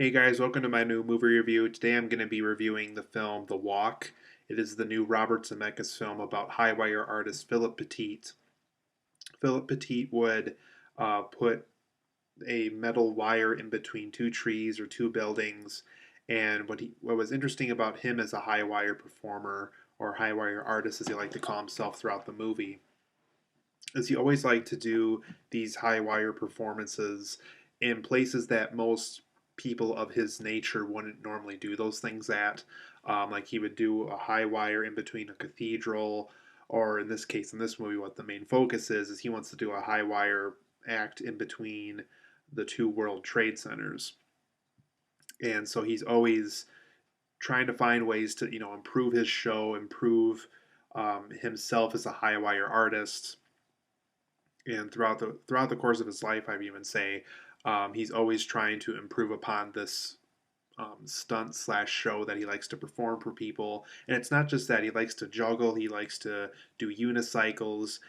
Hey guys, welcome to my new movie review. Today I'm going to be reviewing the film The Walk. It is the new Robert Zemeckis film about high wire artist Philippe Petit. Philippe Petit would put a metal wire in between two trees or two buildings, and what was interesting about him as a high wire performer or high wire artist, as he liked to call himself throughout the movie, is he always liked to do these high wire performances in places that most people of his nature wouldn't normally do those things at. Like he would do a high wire in between a cathedral, or in this case, in this movie, what the main focus is he wants to do a high wire act in between the two World Trade Centers. And so he's always trying to find ways to, improve his show, improve himself as a high wire artist, and throughout the course of his life, I'd even say he's always trying to improve upon this stunt slash show that he likes to perform for people. And it's not just that he likes to juggle; he likes to do unicycles.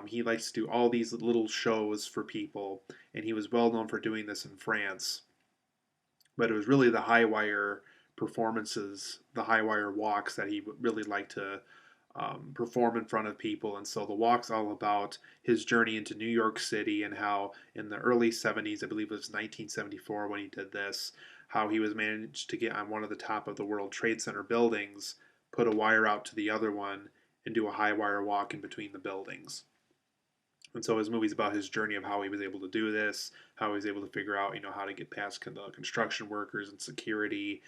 He likes to do all these little shows for people, and he was well known for doing this in France. But it was really the high wire performances, the high wire walks that he really liked to perform in front of people. And so the walk's all about his journey into New York City and how in the early 70s, I believe it was 1974 when he did this, how he was managed to get on one of the top of the World Trade Center buildings, put a wire out to the other one, and do a high wire walk in between the buildings. And so his movie's about his journey of how he was able to do this, how he was able to figure out, how to get past the construction workers and security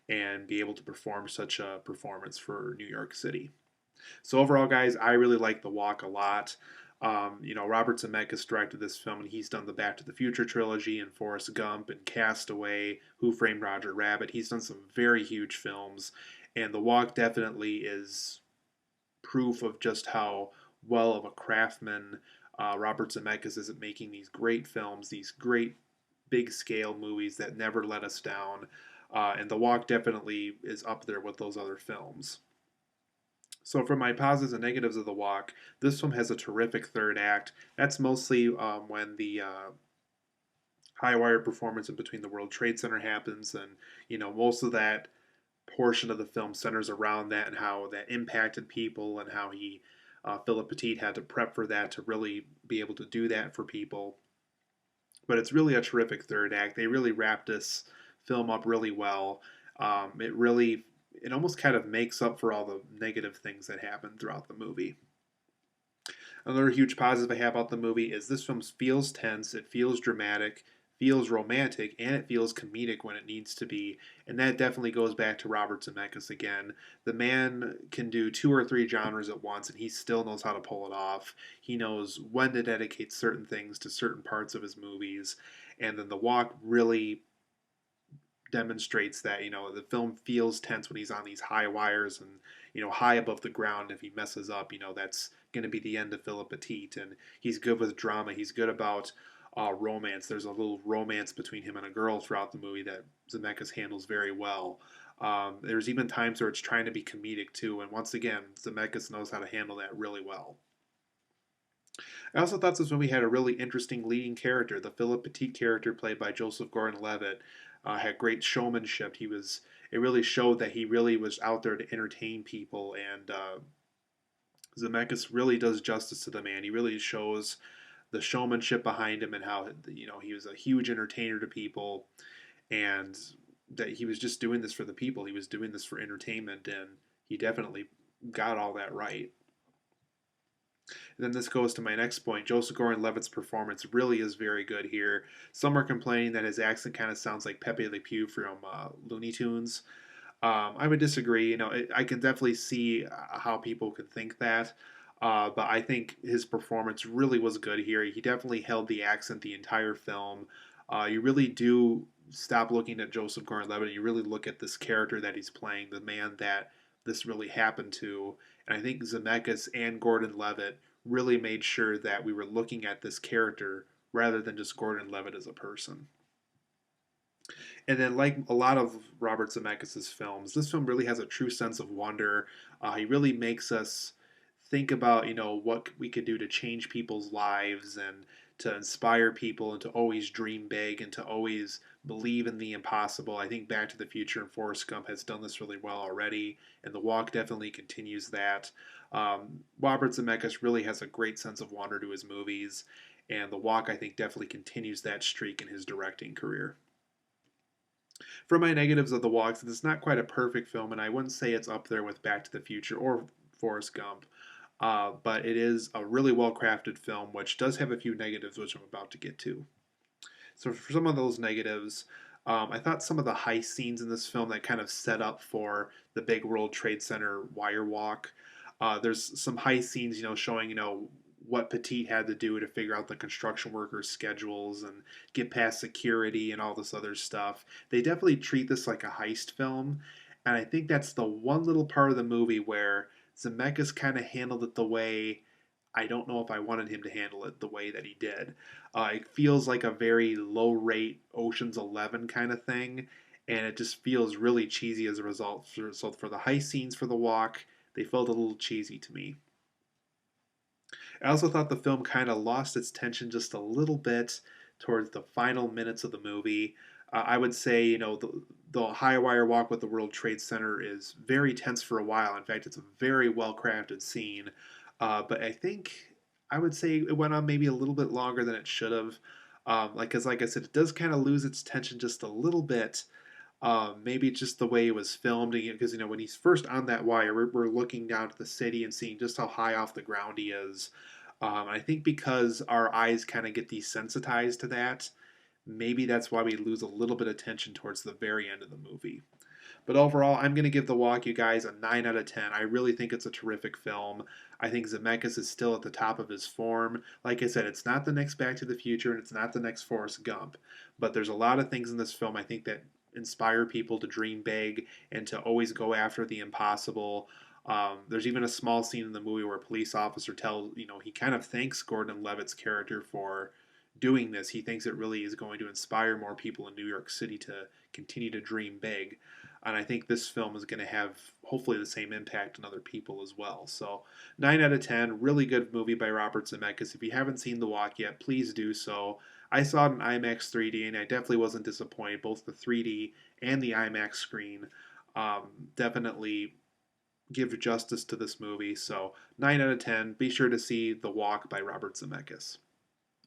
and be able to perform such a performance for New York City. So overall, guys, I really like The Walk a lot. Robert Zemeckis directed this film, and he's done the Back to the Future trilogy and Forrest Gump and Castaway, Who Framed Roger Rabbit. He's done some very huge films, and The Walk definitely is proof of just how well of a craftsman Robert Zemeckis is at making these great films, these great big scale movies that never let us down. And The Walk definitely is up there with those other films. So, for my positives and negatives of The Walk, this film has a terrific third act. That's mostly when the high wire performance in between the World Trade Center happens, and most of that portion of the film centers around that and how that impacted people and how Philip Petit had to prep for that to really be able to do that for people. But it's really a terrific third act. They really wrapped this film up really well. It almost kind of makes up for all the negative things that happen throughout the movie. Another huge positive I have about the movie is this film feels tense, it feels dramatic, feels romantic, and it feels comedic when it needs to be. And that definitely goes back to Robert Zemeckis again. The man can do two or three genres at once, and he still knows how to pull it off. He knows when to dedicate certain things to certain parts of his movies. And then The Walk really demonstrates that the film feels tense when he's on these high wires and high above the ground. If he messes up, that's going to be the end of Philip Petit. And he's good with drama. He's good about romance. There's a little romance between him and a girl throughout the movie that Zemeckis handles very well. There's even times where it's trying to be comedic too, and once again, Zemeckis knows how to handle that really well. I also thought this movie had a really interesting leading character. The Philippe Petit character, played by Joseph Gordon-Levitt, had great showmanship. It really showed that he really was out there to entertain people, and Zemeckis really does justice to the man. He really shows the showmanship behind him and how he was a huge entertainer to people, and that he was just doing this for the people. He was doing this for entertainment, and he definitely got all that right. And then this goes to my next point. Joseph Gordon-Levitt's performance really is very good here. Some are complaining that his accent kind of sounds like Pepe Le Pew from Looney Tunes. I would disagree. I can definitely see how people could think that. But I think his performance really was good here. He definitely held the accent the entire film. You really do stop looking at Joseph Gordon-Levitt and you really look at this character that he's playing, the man that this really happened to. And I think Zemeckis and Gordon-Levitt really made sure that we were looking at this character rather than just Gordon-Levitt as a person. And then, like a lot of Robert Zemeckis' films, this film really has a true sense of wonder. He really makes us think about, what we could do to change people's lives and to inspire people and to always dream big and to always believe in the impossible. I think Back to the Future and Forrest Gump has done this really well already, and The Walk definitely continues that. Robert Zemeckis really has a great sense of wonder to his movies, and The Walk, I think, definitely continues that streak in his directing career. For my negatives of The Walk, since it's not quite a perfect film, and I wouldn't say it's up there with Back to the Future or Forrest Gump, but it is a really well crafted film, which does have a few negatives, which I'm about to get to. So, for some of those negatives, I thought some of the heist scenes in this film that kind of set up for the big World Trade Center wire walk. There's some heist scenes, showing, what Petit had to do to figure out the construction workers' schedules and get past security and all this other stuff. They definitely treat this like a heist film, and I think that's the one little part of the movie where Zemeckis kind of handled it the way I don't know if I wanted him to handle it the way that he did. It feels like a very low rate Ocean's 11 kind of thing, and it just feels really cheesy as a result. So for the heist scenes for the walk, they felt a little cheesy to me. I also thought the film kind of lost its tension just a little bit towards the final minutes of the movie. I would say, the high wire walk with the World Trade Center is very tense for a while. In fact, it's a very well crafted scene. But I think I would say it went on maybe a little bit longer than it should have. Because, like I said, it does kind of lose its tension just a little bit. Maybe it's just the way it was filmed, because when he's first on that wire, we're looking down at the city and seeing just how high off the ground he is. I think because our eyes kind of get desensitized to that, maybe that's why we lose a little bit of tension towards the very end of the movie. But overall, I'm going to give The Walk, you guys, a 9 out of 10. I really think it's a terrific film. I think Zemeckis is still at the top of his form. Like I said, it's not the next Back to the Future and it's not the next Forrest Gump. But there's a lot of things in this film I think that inspire people to dream big and to always go after the impossible. There's even a small scene in the movie where a police officer tells, he kind of thanks Gordon-Levitt's character for doing this. He thinks it really is going to inspire more people in New York City to continue to dream big. And I think this film is going to have hopefully the same impact on other people as well. So, 9 out of 10, really good movie by Robert Zemeckis. If you haven't seen The Walk yet, please do so. I saw it in IMAX 3D and I definitely wasn't disappointed. Both the 3D and the IMAX screen definitely give justice to this movie. So, 9 out of 10. Be sure to see The Walk by Robert Zemeckis.